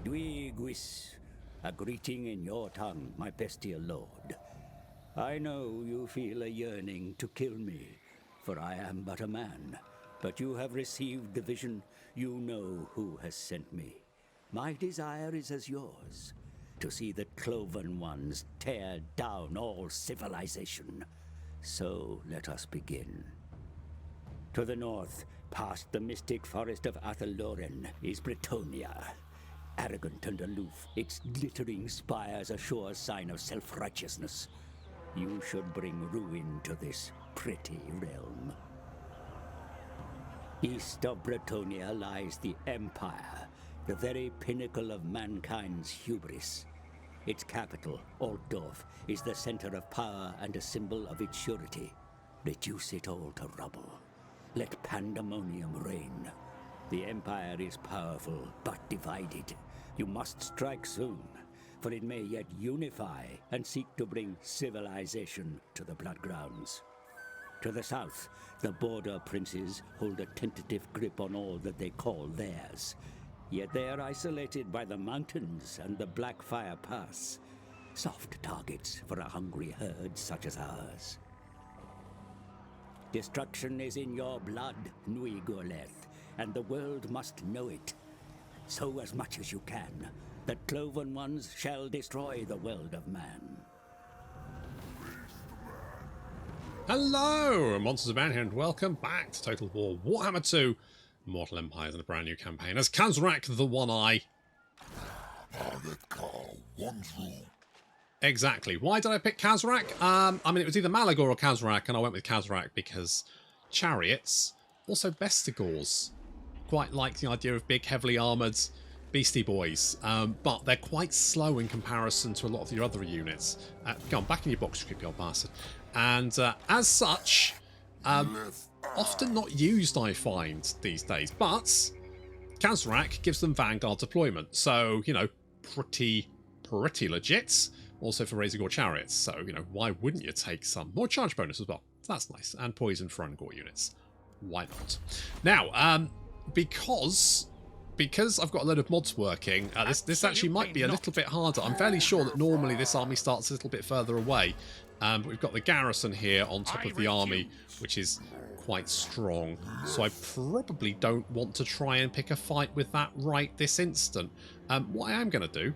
Dwigwis, a greeting in your tongue, my bestial lord. I know you feel a yearning to kill me, for I am but a man. But you have received the vision, you know who has sent me. My desire is as yours, to see the cloven ones tear down all civilization. So let us begin. To the north, past the mystic forest of Athaloren, is Bretonnia. Arrogant and aloof, its glittering spires a sure sign of self-righteousness. You should bring ruin to this pretty realm. East of Bretonnia lies the Empire, the very pinnacle of mankind's hubris. Its capital, Altdorf, is the center of power and a symbol of its surety. Reduce it all to rubble. Let pandemonium reign. The Empire is powerful, but divided. You must strike soon, for it may yet unify and seek to bring civilization to the Bloodgrounds. To the south, the border princes hold a tentative grip on all that they call theirs. Yet they are isolated by the mountains and the Blackfire Pass. Soft targets for a hungry herd such as ours. Destruction is in your blood, Nui Gorleth, and the world must know it. Sow as much as you can. The cloven ones shall destroy the world of man. Hello, Monsters of Man here, and welcome back to Total War Warhammer 2 Mortal Empires in a brand new campaign as Khazrak the One-Eye. Exactly. Why did I pick Khazrak? I mean, it was either Malagor or Khazrak, and I went with Khazrak because chariots, also Bestigors. Quite like the idea of big, heavily armoured beastie boys, but they're quite slow in comparison to a lot of your other units. Go on, back in your box, you creepy old bastard. And as such, often not used, I find, these days. But Khazrak gives them Vanguard deployment, so, you know, pretty legit. Also for Razorgore chariots, so, you know, why wouldn't you take some? More charge bonus as well. That's nice. And poison for Ungor units. Why not? Now, because I've got a load of mods working, this actually might be a little bit harder. I'm fairly sure that normally this army starts a little bit further away. But we've got the garrison here on top of the army, which is quite strong. So I probably don't want to try and pick a fight with that right this instant. What I am going to do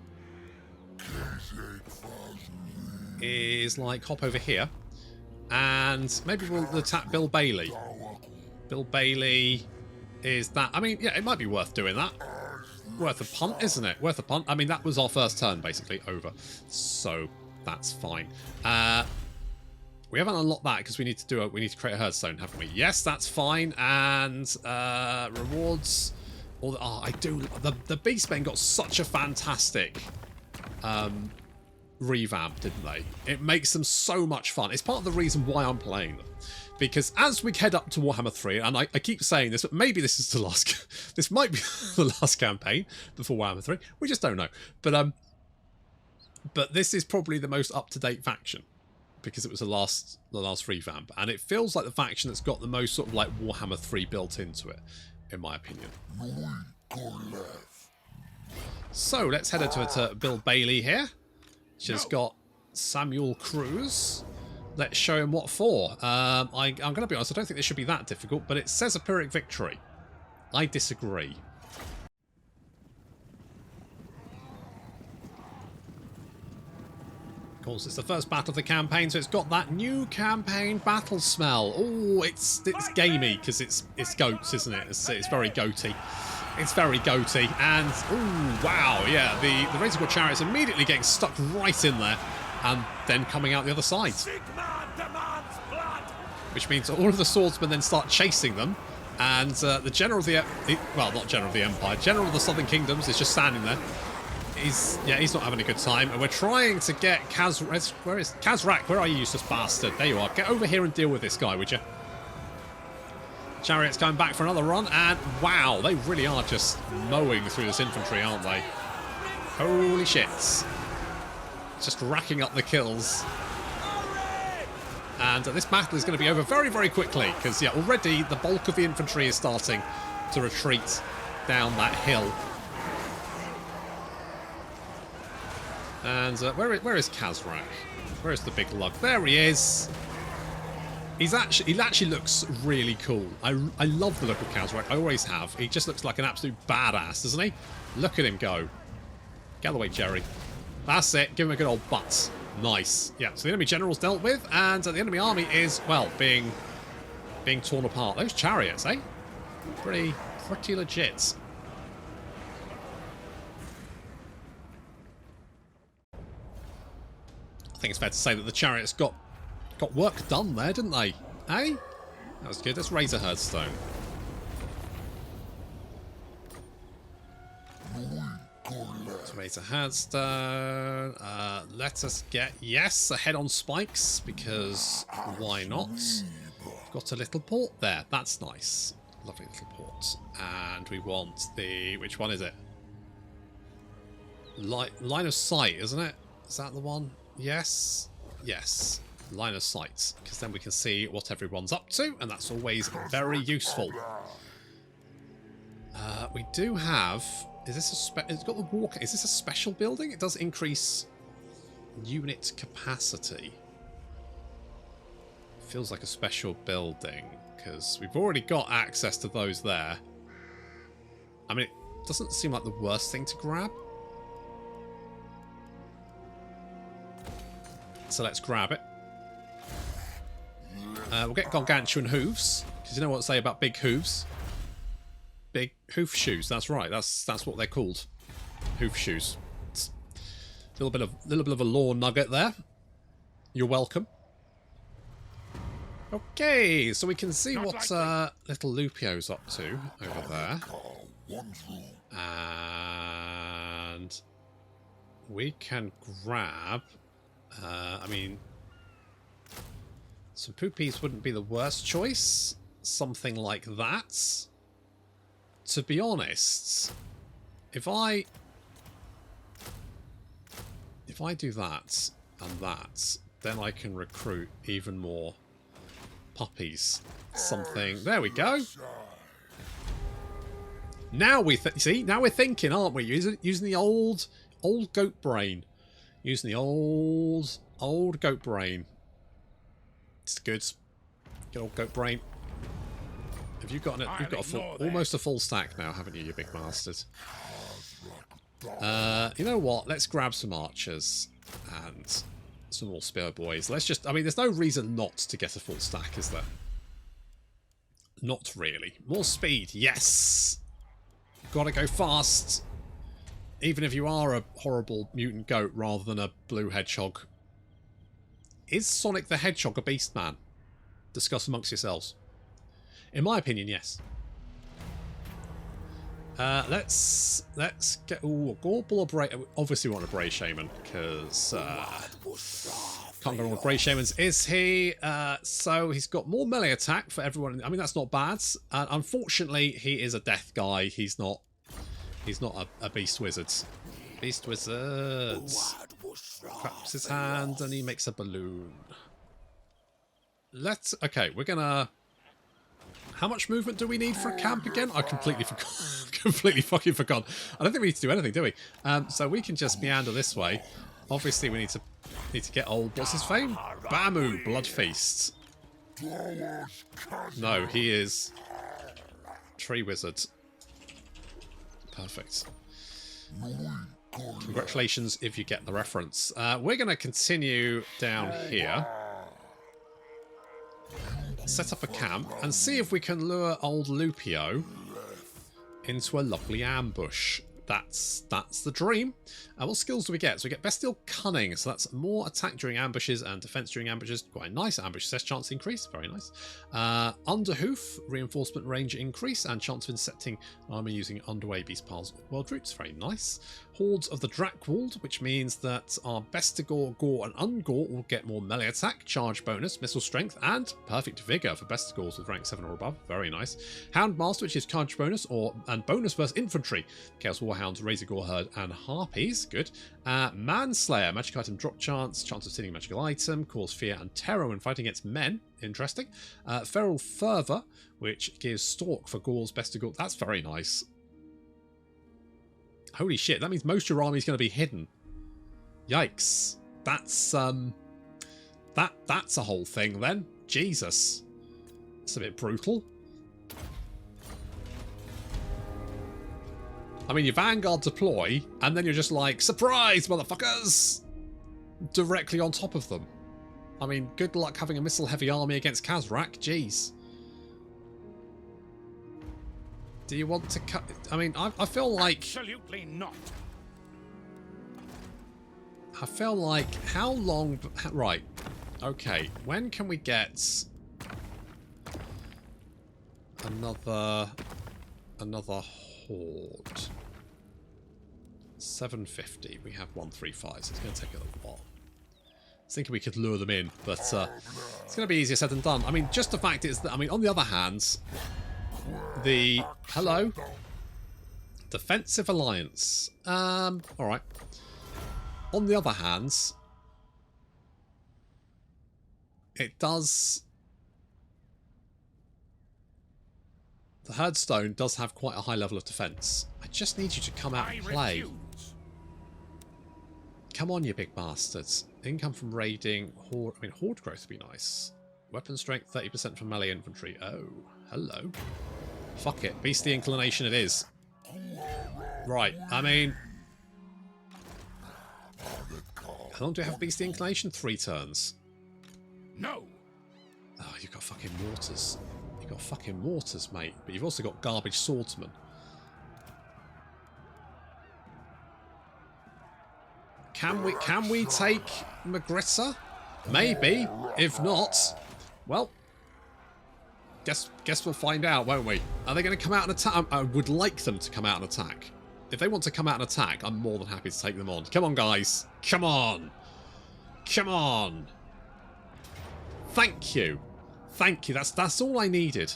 is like hop over here and maybe we'll attack Bill Bailey. Bill Bailey is that... I mean, yeah, it might be worth doing that. Worth a punt, isn't it? Worth a punt. I mean, that was our first turn, basically, over. So that's fine. We haven't unlocked that because we need to create a herdstone, haven't we? Yes, that's fine. And rewards. I do. The Beastmen got such a fantastic revamp, didn't they? It makes them so much fun. It's part of the reason why I'm playing them. Because as we head up to Warhammer 3, and I keep saying this, but maybe this is the last... this might be the last campaign before Warhammer 3. We just don't know. But this is probably the most up-to-date faction. Because it was the last revamp. And it feels like the faction that's got the most sort of like Warhammer 3 built into it, in my opinion. So, let's head over to Bill Bailey here. She's got Samuel Cruz. Let's show him what for. I'm going to be honest, I don't think this should be that difficult, but it says a Pyrrhic victory. I disagree. Of course, it's the first battle of the campaign, so it's got that new campaign battle smell. Oh, it's gamey because it's goats, isn't it? It's very goaty. It's very goaty, and oh wow, yeah, the Razorgore chariots immediately getting stuck right in there, and then coming out the other side. Which means all of the swordsmen then start chasing them, and the general of the well, not general of the Empire, general of the Southern Kingdoms is just standing there. He's not having a good time, and we're trying to get Khazrak. Where is Khazrak? Where are you, useless bastard? There you are. Get over here and deal with this guy, would you? Chariots coming back for another run, and wow, they really are just mowing through this infantry, aren't they? Holy shit. Just racking up the kills. And this battle is going to be over very, very quickly, because yeah, already the bulk of the infantry is starting to retreat down that hill. And where is Khazrak? Where is the big lug? There he is. He actually looks really cool. I love the look of Khazrak. I always have. He just looks like an absolute badass, doesn't he? Look at him go. Get out of the way, Jerry. That's it. Give him a good old butt. Nice. Yeah, so the enemy general's dealt with, and the enemy army is, well, being torn apart. Those chariots, eh? Pretty legit. I think it's fair to say that the chariots got work done there, didn't they? Eh? That was good. Let's raise a herd stone. Let's raise a herd stone. Let us get, yes, a head on spikes, because why not? We've got a little port there. That's nice. Lovely little port. And we want the, which one is it? Line of sight, isn't it? Is that the one? Yes. Yes. Line of sight, because then we can see what everyone's up to, and that's always very useful. We do have, is this a it's got the walk, is this a special building? It does increase unit capacity. Feels like a special building, because we've already got access to those there. I mean, it doesn't seem like the worst thing to grab. So let's grab it. We'll get gargantuan hooves, because you know what to say about big hooves. Big hoof shoes. That's right. That's what they're called. Hoof shoes. It's a little bit of a lore nugget there. You're welcome. Okay, so we can see what little Lupio's up to over there, and we can grab. I mean, some poopies wouldn't be the worst choice. Something like that. To be honest, if I do that and that, then I can recruit even more puppies. Something. There we go. Now we see. Now we're thinking, aren't we? Using the old goat brain. Using the old goat brain. It's good. Good old goat brain. Have you got you've got almost a full stack now, haven't you, you big bastard? You know what? Let's grab some archers and some more spear boys. Let's just, I mean, there's no reason not to get a full stack, is there? Not really. More speed, yes. Gotta go fast. Even if you are a horrible mutant goat rather than a blue hedgehog. Is Sonic the Hedgehog a beast man? Discuss amongst yourselves. In my opinion, yes. Let's get. Ooh, Gorbel or Bray. Obviously, we want a Bray Shaman because can't go wrong with Bray Shamans. Is he? So he's got more melee attack for everyone. I mean, that's not bad. Unfortunately, he is a death guy. He's not. He's not a beast wizard. Beast wizard. Claps his hand and he makes a balloon. Let's. Okay, we're gonna. How much movement do we need for a camp again? I completely forgot. Completely fucking forgot. I don't think we need to do anything, do we? So we can just meander this way. Obviously, we need to get old. What's his fame? Bamu Bloodfeast. No, he is Tree Wizard. Perfect. Congratulations if you get the reference. We're going to continue down here. Set up a camp and see if we can lure old Lupio into a lovely ambush. That's the dream. What skills do we get? So we get Bestial Cunning, so that's more attack during ambushes and defense during ambushes. Quite nice. Ambush success chance increase, very nice. Underhoof, reinforcement range increase, and chance of incepting armor using underway beast piles or world routes, very nice. Hordes of the Drakwold, which means that our Bestigor, Gore, and Ungore will get more melee attack, charge bonus, missile strength, and perfect vigor for Bestigors with rank 7 or above. Very nice. Houndmaster, which is charge bonus and bonus versus infantry. Chaos Warhounds, Razor Gore Herd, and Harpies. Good. Manslayer, magic item drop chance, chance of stealing magical item, cause fear and terror when fighting against men. Interesting. Feral Fervor, which gives Stalk for Gores, Bestigor. That's very nice. Holy shit, that means most of your army is going to be hidden. Yikes. That's that's a whole thing then. Jesus. It's a bit brutal. I mean, your Vanguard deploy, and then you're just like, surprise, motherfuckers! Directly on top of them. I mean, good luck having a missile-heavy army against Khazrak. Jeez. Do you want to cut... I mean, I feel like... Absolutely not. I feel like... How long... Right. Okay. When can we get... Another horde? 750. We have 135, so it's going to take a little while. I was thinking we could lure them in, but it's going to be easier said than done. I mean, just the fact is that, I mean, on the other hand, the... Hello? Defensive Alliance. Alright. On the other hand, it does... The Herdstone does have quite a high level of defense. I just need you to come out and play. Come on, you big bastards. Income from raiding. Horde. I mean, horde growth would be nice. Weapon strength 30% from melee infantry. Oh, hello. Fuck it. Beastly inclination it is. Right, I mean... How long do we have beastly inclination? 3 turns. No. Oh, you've got fucking mortars. You've got fucking mortars, mate. But you've also got garbage swordsmen. Can we take Magritta? Maybe. If not, well, guess we'll find out, won't we? Are they going to come out and attack? I would like them to come out and attack. If they want to come out and attack, I'm more than happy to take them on. Come on, guys. Come on. Come on. Thank you. Thank you. That's all I needed.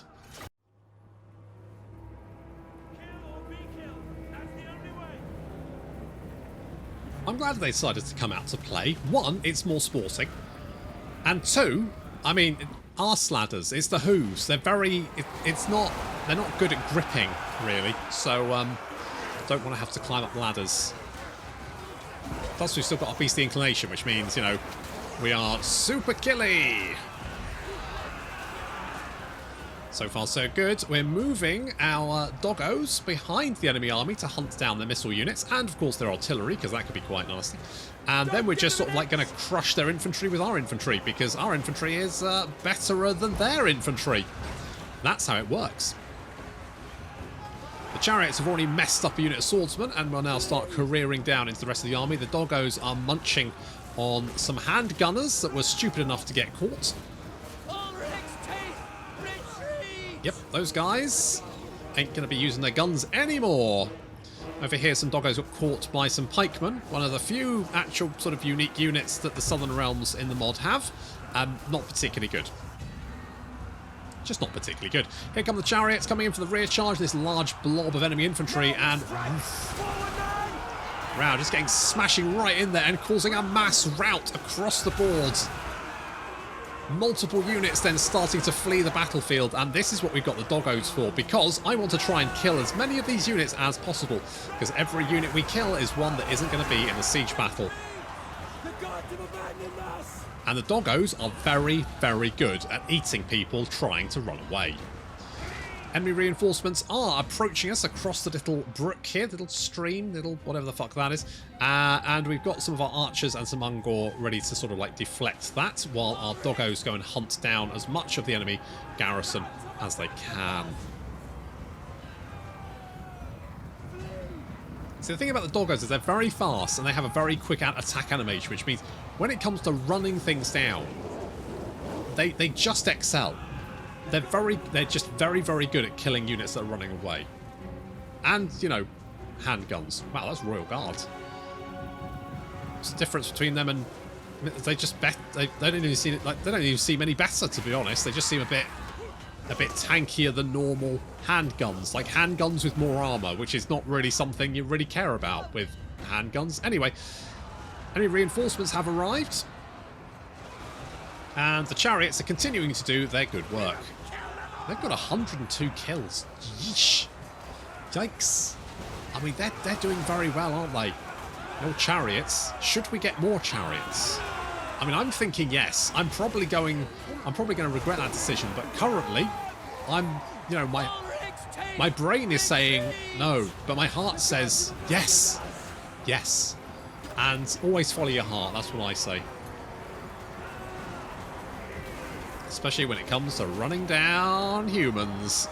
I'm glad they decided to come out to play. 1, it's more sporting. And 2, I mean, arse ladders, it's the Who's. They're very... They're not good at gripping, really. So, don't want to have to climb up ladders. Plus, we've still got our beastly inclination, which means, you know, we are super killy. So far, so good. We're moving our doggos behind the enemy army to hunt down their missile units, and of course their artillery, because that could be quite nasty. And then we're just sort of like going to crush their infantry with our infantry, because our infantry is better than their infantry. That's how it works. The chariots have already messed up a unit of swordsmen, and will now start careering down into the rest of the army. The doggos are munching on some handgunners that were stupid enough to get caught. Yep, those guys ain't going to be using their guns anymore. Over here, some doggos got caught by some pikemen. One of the few actual sort of unique units that the Southern Realms in the mod have. Not particularly good. Just not particularly good. Here come the chariots coming in for the rear charge. This large blob of enemy infantry, and... Wow, just getting smashing right in there and causing a mass rout across the board. Multiple units then starting to flee the battlefield, and this is what we've got the doggos for, because I want to try and kill as many of these units as possible, because every unit we kill is one that isn't going to be in a siege battle. And the doggos are very, very good at eating people trying to run away. Enemy reinforcements are approaching us across the little brook here, little stream, little whatever the fuck that is. And we've got some of our archers and some Ungor ready to sort of like deflect that, while our doggos go and hunt down as much of the enemy garrison as they can. So the thing about the doggos is they're very fast and they have a very quick attack animation, which means when it comes to running things down, they just excel. They're just very, very good at killing units that are running away. And, you know, handguns. Wow, that's Royal Guard. What's the difference between them and... They just... They don't even seem... Like, they don't even seem any better, to be honest. They just seem a bit tankier than normal handguns. Like handguns with more armor, which is not really something you really care about with handguns. Anyway, enemy reinforcements have arrived. And the chariots are continuing to do their good work. They've got 102 kills. Yeesh. Yikes. I mean, they're doing very well, aren't they? No chariots. Should we get more chariots? I mean, I'm thinking yes. I'm probably going to regret that decision, but currently my brain is saying no, but my heart says yes. Yes. And always follow your heart, that's what I say. Especially when it comes to running down humans.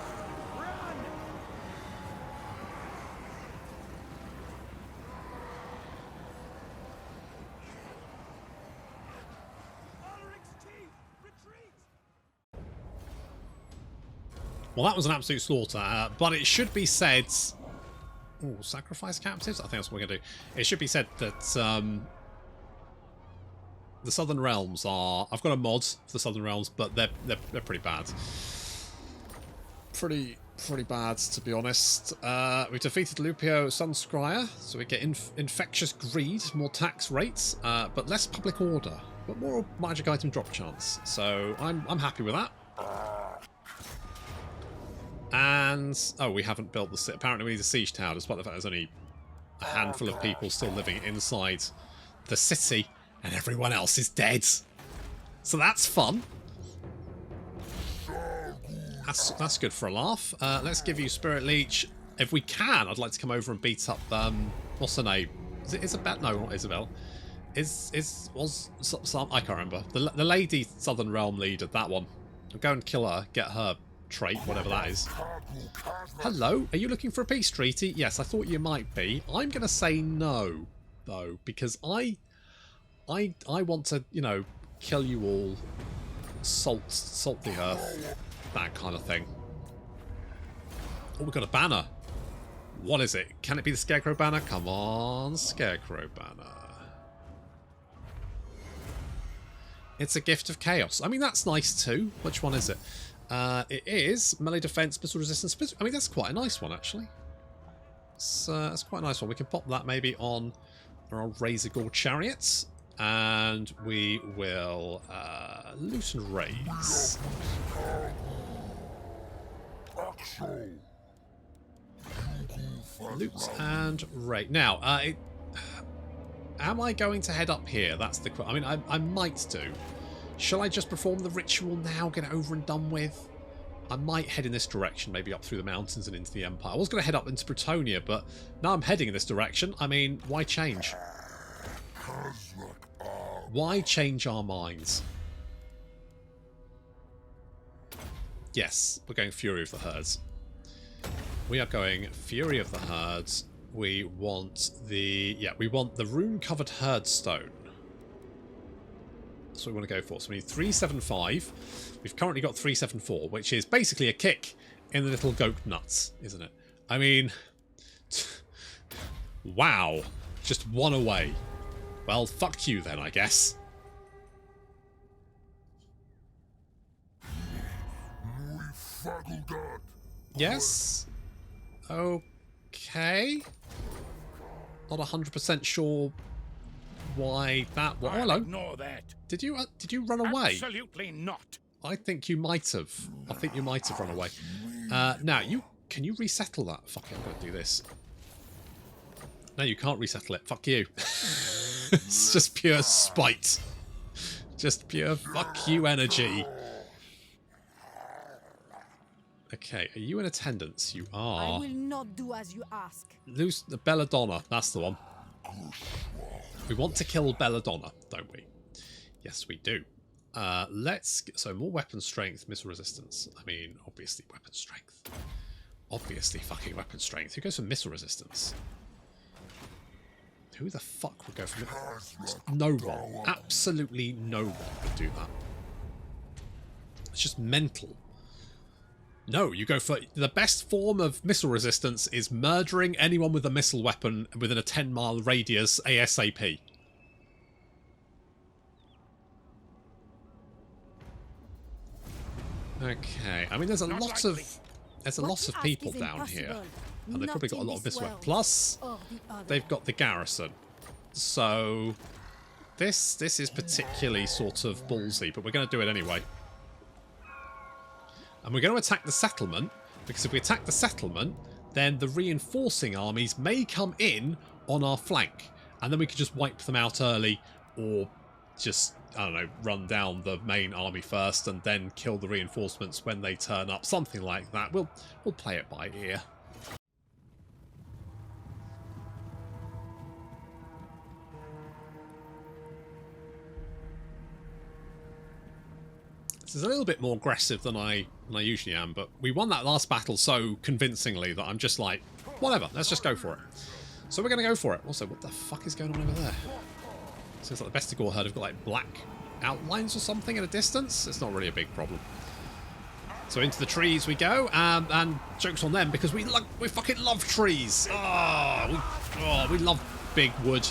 Well, that was an absolute slaughter, but it should be said... Oh, sacrifice captives? I think that's what we're going to do. It should be said that the Southern Realms are... I've got a mod for the Southern Realms, but they're pretty bad. Pretty bad, to be honest. We defeated Lupio Sunscryer, so we get infectious greed, more tax rates, but less public order, but more magic item drop chance. So I'm happy with that. And, oh, we haven't built the city. Apparently we need a siege tower, despite the fact there's only a handful of people still living inside the city, and everyone else is dead. So that's fun. That's good for a laugh. Let's give you Spirit Leech. If we can, I'd like to come over and beat up, what's her name? Is it Isabel? No, not Isabel. Was some, I can't remember. The lady Southern Realm leader, that one. I'll go and kill her, get her trait, whatever that is. Hello, are you looking for a peace treaty? Yes, I thought you might be. I'm going to say no, though, because I want to, you know, kill you all, salt the earth, that kind of thing. Oh, we've got a banner. What is it? Can it be the Scarecrow banner? Come on, Scarecrow banner. It's a gift of chaos. I mean, that's nice too. Which one is it? It is melee defense, missile resistance. I mean, that's quite a nice one, actually. That's quite a nice one. We can pop that maybe on our old Razor Gore chariots. And we will loot and raise. Loot and raise. Now, am I going to head up here? That's the question. I mean, I might do. Shall I just perform the ritual now, get it over and done with? I might head in this direction, maybe up through the mountains and into the Empire. I was going to head up into Bretonia, but now I'm heading in this direction. I mean, why change? Why change our minds? Yes, we're going Fury of the Herds. We are going Fury of the Herds. We want the... yeah, we want the rune-covered herd stone. That's what we want to go for. So we need 375. We've currently got 374, which is basically a kick in the little goat nuts, isn't it? I mean... wow. Just one away. Well, fuck you then, I guess. Yes? Okay. Not 100% sure why that... well, hello. Ignore that. Did you run away? Absolutely not. I think you might have. I think you might have run away. Now, can you resettle that? Fuck it, I'm going to do this. No, you can't resettle it. Fuck you. It's just pure spite. Just pure fuck you energy. Okay, are you in attendance? You are. I will not do as you ask. Lose the Belladonna. That's the one. We want to kill Belladonna, don't we? Yes, we do. So more weapon strength, missile resistance. I mean, obviously weapon strength. Obviously fucking weapon strength. Who goes for missile resistance? Who the fuck would go for missile? No one. Absolutely no one would do that. It's just mental. No, you go for... the best form of missile resistance is murdering anyone with a missile weapon within a 10-mile radius ASAP. Okay, I mean there's a lot of people down here, and they've probably got a lot of missile weapons. Plus, they've got the garrison, so this is particularly sort of ballsy, but we're going to do it anyway. And we're going to attack the settlement, because if we attack the settlement, then the reinforcing armies may come in on our flank. and then we could just wipe them out early, or just, I don't know, run down the main army first and then kill the reinforcements when they turn up. Something like that. We'll play it by ear. This is a little bit more aggressive than I usually am, but we won that last battle so convincingly that I'm just like, whatever, let's just go for it. So we're going to go for it. Also, what the fuck is going on over there? Seems like the Bestigor herd have got like black outlines or something in a distance. It's not really a big problem. So into the trees we go, and joke's on them because we fucking love trees. We love big wood,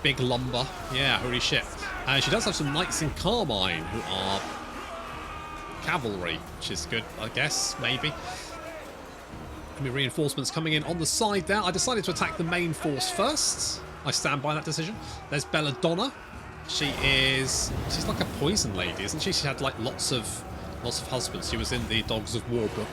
big lumber. Yeah, holy shit. And she does have some knights in Carmine who are cavalry, which is good, I guess, maybe. Enemy reinforcements coming in on the side there. I decided to attack the main force first. I stand by that decision. There's Belladonna. She's like a poison lady, isn't she? She had like lots of husbands. She was in the Dogs of War book.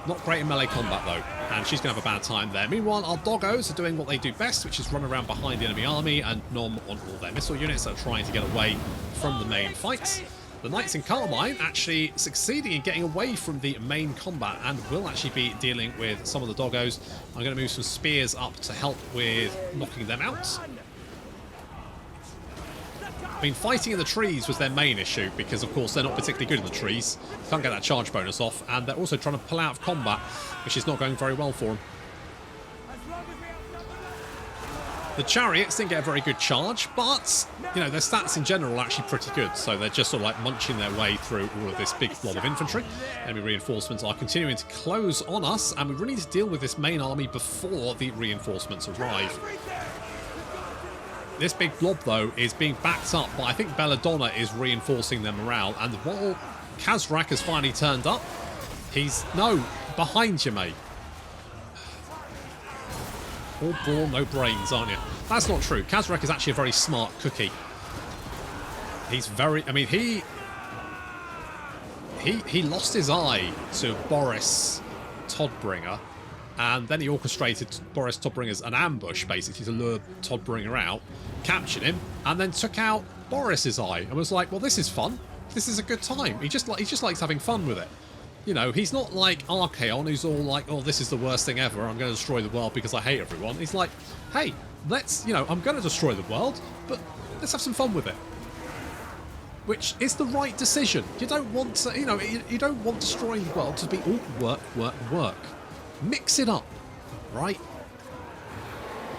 Not great in melee combat though, and she's going to have a bad time there. Meanwhile, our doggos are doing what they do best, which is run around behind the enemy army and nom on all their missile units that are trying to get away from the main fight. The Knights in Carmine actually succeeding in getting away from the main combat and will actually be dealing with some of the doggos. I'm going to move some spears up to help with knocking them out. I mean, fighting in the trees was their main issue because, of course, they're not particularly good in the trees. Can't get that charge bonus off, and they're also trying to pull out of combat, which is not going very well for them. The chariots didn't get a very good charge, but, you know, their stats in general are actually pretty good, so they're just sort of like munching their way through all of this big blob of infantry. Enemy reinforcements are continuing to close on us, and we really need to deal with this main army before the reinforcements arrive. This big blob, though, is being backed up by, I think, Belladonna is reinforcing their morale, and while Khazrak has finally turned up, no, behind you, mate. All brawn, no brains, aren't you? That's not true. Khazrak is actually a very smart cookie. He's very... I mean, he lost his eye to Boris Todbringer, and then he orchestrated Boris Todbringer's an ambush, basically, to lure Todbringer out, captured him, and then took out Boris's eye, and was like, well, this is fun. This is a good time. He just likes having fun with it. You know, he's not like Archaon, who's all like, oh, this is the worst thing ever, I'm going to destroy the world because I hate everyone. He's like, hey, let's, you know, I'm going to destroy the world, but let's have some fun with it. Which is the right decision. You don't want to, you know, you don't want destroying the world to be all work, work, work. Mix it up, right?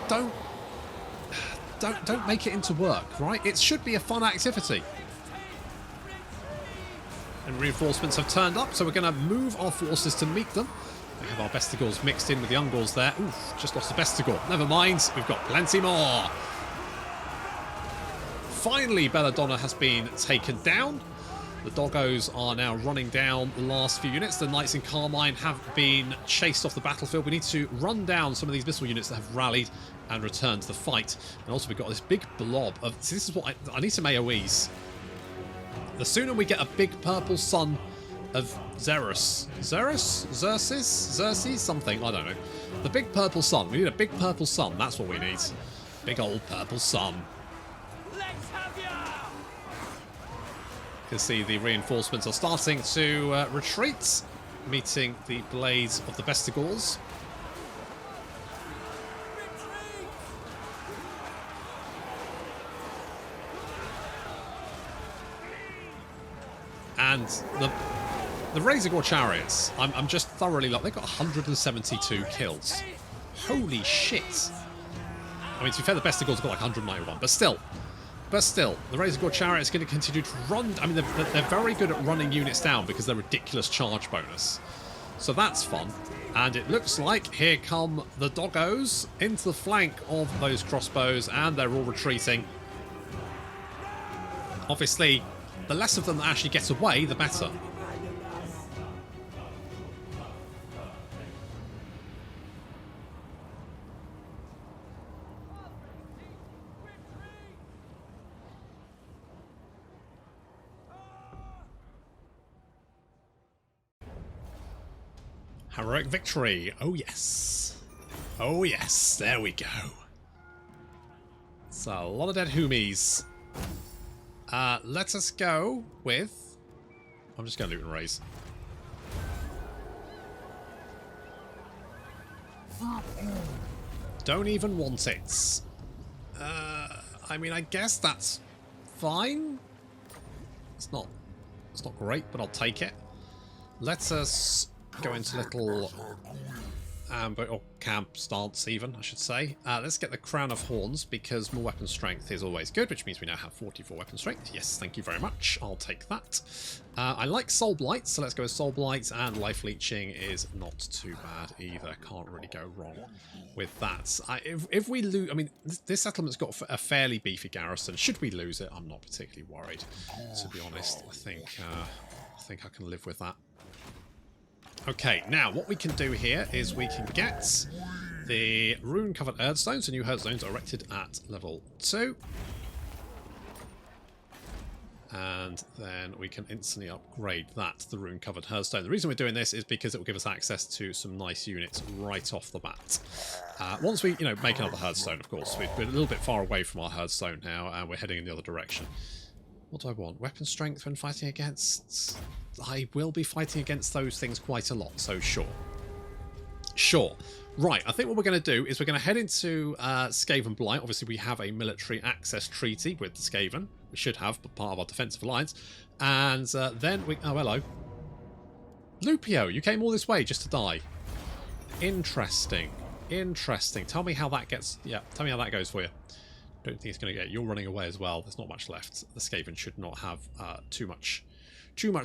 Don't make it into work, right? It should be a fun activity. And reinforcements have turned up, so we're going to move our forces to meet them. We have our Bestigors mixed in with the Ungors there. Oof, just lost a Bestigor. Never mind, we've got plenty more. Finally, Belladonna has been taken down. The doggos are now running down the last few units. The Knights in Carmine have been chased off the battlefield. We need to run down some of these missile units that have rallied and returned to the fight. And also we've got this big blob of... See, this is what I need some AoEs. The sooner we get a big purple sun of Xerxes, something, I don't know. The big purple sun. We need a big purple sun. That's what we need. Big old purple sun. You can see the reinforcements are starting to retreat, meeting the blades of the Bestigors. And the Razorgore chariots, I'm just thoroughly like, they've got 172 kills. Holy shit. I mean, to be fair, the Bestigors have got like 191, but still, the Razorgore chariots are going to continue to run. I mean, they're very good at running units down because they're ridiculous charge bonus. So that's fun. And it looks like here come the doggos into the flank of those crossbows, and they're all retreating. Obviously, the less of them that actually get away, the better. Heroic victory. Oh, yes. Oh yes, there we go. So, a lot of dead Humies. Let us go with... I'm just going to loot and raise. Don't even want it. I mean, I guess that's fine. It's not great, but I'll take it. Let us go into little or camp stance even, I should say. Let's get the Crown of Horns, because more weapon strength is always good, which means we now have 44 weapon strength. Yes, thank you very much. I'll take that. I like Soul Blight, so let's go with Soul Blight, and Life Leeching is not too bad either. Can't really go wrong with that. If we lose... I mean, this settlement's got a fairly beefy garrison. Should we lose it? I'm not particularly worried, to be honest. I think I can live with that. Okay, now what we can do here is we can get the rune-covered Erdstones. The new Erdstones are erected at level 2. And then we can instantly upgrade that to the rune-covered Herdstone. The reason we're doing this is because it will give us access to some nice units right off the bat. Once we, make another Herdstone, of course. We're a little bit far away from our Herdstone now, and we're heading in the other direction. What do I want? Weapon strength when fighting against... I will be fighting against those things quite a lot, so sure. Sure. Right, I think what we're going to do is we're going to head into Skaven Blight. Obviously, we have a military access treaty with the Skaven. We should have, but part of our defensive alliance. And then we... Oh, hello. Lupio, you came all this way just to die. Interesting. Interesting. Tell me how that gets... Yeah, tell me how that goes for you. Don't think it's going to get... You're running away as well. There's not much left. The Skaven should not have too much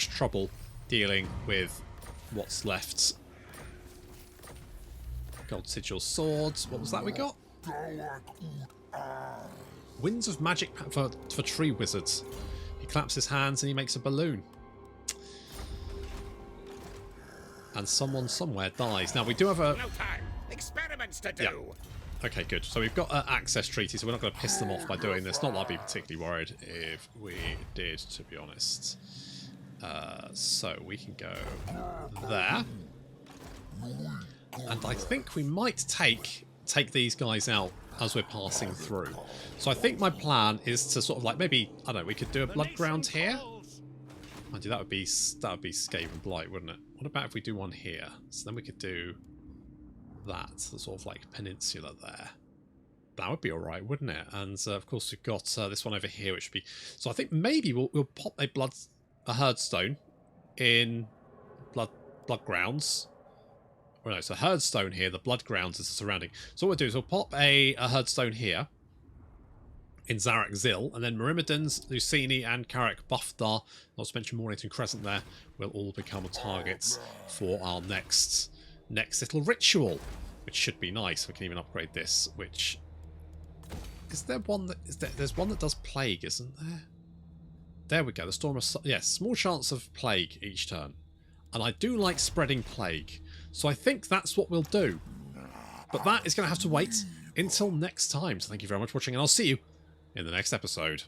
trouble dealing with what's left. Gold Sigil Swords. What was that we got? Winds of Magic for Tree Wizards. He claps his hands and he makes a balloon. And someone somewhere dies. Now we do have a... No time. Experiments to do. Yeah. Okay, good. So we've got an access treaty, so we're not going to piss them off by doing this. Not that I'd be particularly worried if we did, to be honest. So we can go there. And I think we might take these guys out as we're passing through. So I think my plan is to sort of like maybe, I don't know, we could do a blood ground here. Mind you, that would be Skaven Blight, wouldn't it? What about if we do one here? So then we could do that, the sort of like peninsula there. That would be alright, wouldn't it? And of course we've got this one over here, which would be... So I think maybe we'll pop a Herdstone in blood grounds. Well, no, it's a Herdstone here. The blood grounds is the surrounding. So what we'll do is we'll pop a Herdstone here in Zarak Zil, and then Myrmidons, Lucini, and Karak Buffdar, not to mention Mornington Crescent there, will all become targets for our next little ritual, which should be nice. We can even upgrade this, which... Is there one that... There's one that does Plague, isn't there? There we go. The Storm of... Yes, small chance of Plague each turn. And I do like spreading Plague. So I think that's what we'll do. But that is going to have to wait until next time. So thank you very much for watching, and I'll see you in the next episode.